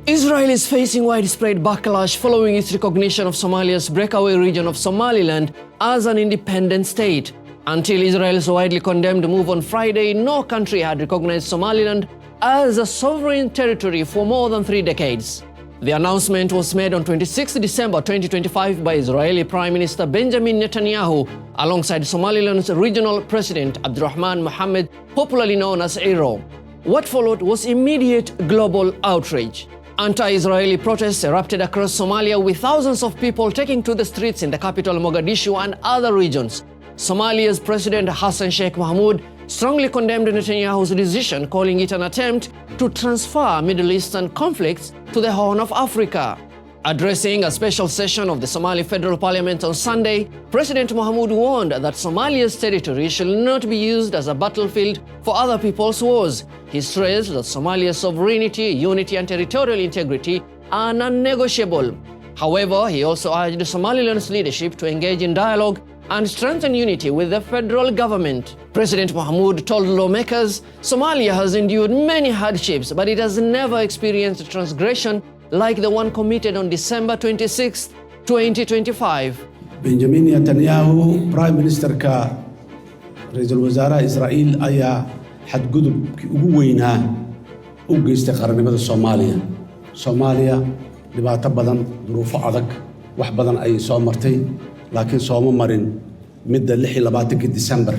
Israel is facing widespread backlash following its recognition of Somalia's breakaway region of Somaliland as an independent state. Until Israel's widely condemned move on Friday, no country had recognized Somaliland as a sovereign territory for more than 3 decades. The announcement was made on 26 December 2025 by Israeli Prime Minister Benjamin Netanyahu alongside Somaliland's regional president Abdurrahman Mohammed, popularly known as Ero. What followed was immediate global outrage. Anti-Israeli protests erupted across Somalia, with thousands of people taking to the streets in the capital Mogadishu and other regions. Somalia's President Hassan Sheikh Mohamud strongly condemned Netanyahu's decision, calling it an attempt to transfer Middle Eastern conflicts to the Horn of Africa. Addressing a special session of the Somali Federal Parliament on Sunday, President Mohamud warned that Somalia's territory shall not be used as a battlefield for other people's wars. He stressed that Somalia's sovereignty, unity and territorial integrity are non-negotiable. However, he also urged Somaliland's leadership to engage in dialogue and strengthen unity with the federal government. President Mohamud told lawmakers, Somalia has endured many hardships, but it has never experienced a transgression like the one committed on December 26, 2025. Benjamin Netanyahu, Prime Minister ka Ra'iisul Wasaaraha Israel ayaa xadgudubkii ugu weynaa u geystay qarannimada Soomaaliya. Soomaaliya dhibaato badan, duruufo adag, wax badan ay soo martay, laakiin sooma marin midda 26 December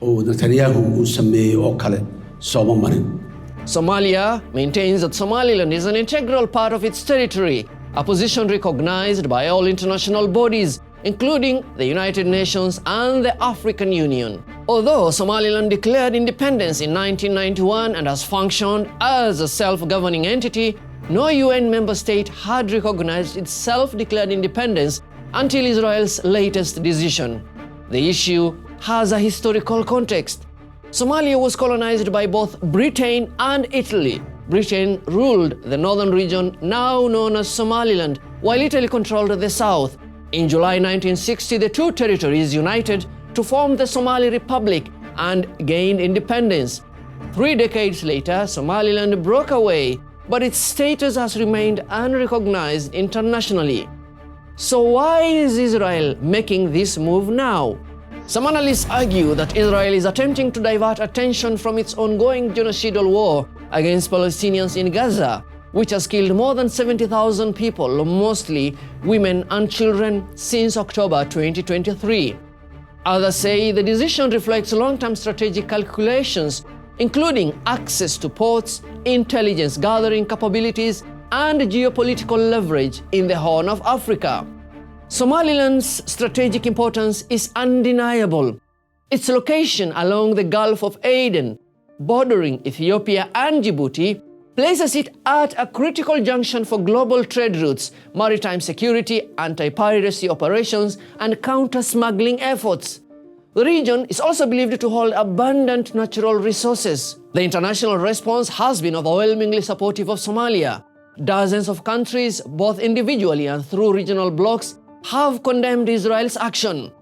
oo Netanyahu uu sameeyay oo kale sooma marin. Somalia maintains that Somaliland is an integral part of its territory, a position recognized by all international bodies, including the United Nations and the African Union. Although Somaliland declared independence in 1991 and has functioned as a self-governing entity, no UN member state had recognized its self-declared independence until Israel's latest decision. The issue has a historical context. Somalia was colonized by both Britain and Italy. Britain ruled the northern region, now known as Somaliland, while Italy controlled the south. In July 1960, the two territories united to form the Somali Republic and gained independence. 3 decades later, Somaliland broke away, but its status has remained unrecognized internationally. So why is Israel making this move now? Some analysts argue that Israel is attempting to divert attention from its ongoing genocidal war against Palestinians in Gaza, which has killed more than 70,000 people, mostly women and children, since October 2023. Others say the decision reflects long-term strategic calculations, including access to ports, intelligence gathering capabilities, and geopolitical leverage in the Horn of Africa. Somaliland's strategic importance is undeniable. Its location along the Gulf of Aden, bordering Ethiopia and Djibouti, places it at a critical junction for global trade routes, maritime security, anti-piracy operations, and counter-smuggling efforts. The region is also believed to hold abundant natural resources. The international response has been overwhelmingly supportive of Somalia. Dozens of countries, both individually and through regional blocs, have condemned Israel's action.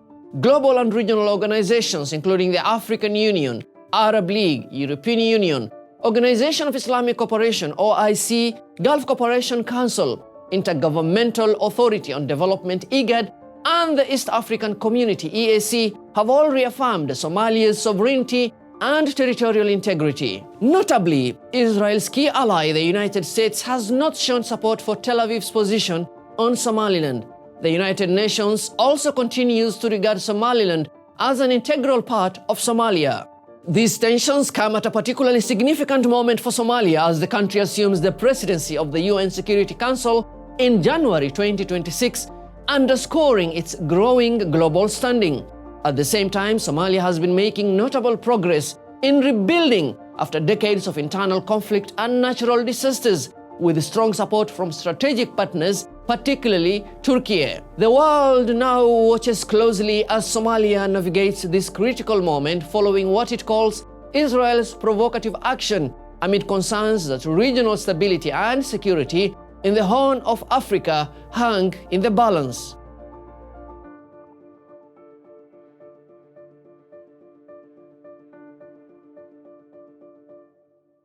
Global and regional organizations, including the African Union, Arab League, European Union, Organization of Islamic Cooperation (OIC), Gulf Cooperation Council, Intergovernmental Authority on Development (IGAD), and the East African Community (EAC) have all reaffirmed Somalia's sovereignty and territorial integrity. Notably, Israel's key ally, the United States, has not shown support for Tel Aviv's position on Somaliland. The United Nations also continues to regard Somaliland as an integral part of Somalia. These tensions come at a particularly significant moment for Somalia as the country assumes the presidency of the UN Security Council in January 2026, underscoring its growing global standing. At the same time, Somalia has been making notable progress in rebuilding after decades of internal conflict and natural disasters, with strong support from strategic partners, particularly Turkey. The world now watches closely as Somalia navigates this critical moment following what it calls Israel's provocative action, amid concerns that regional stability and security in the Horn of Africa hang in the balance.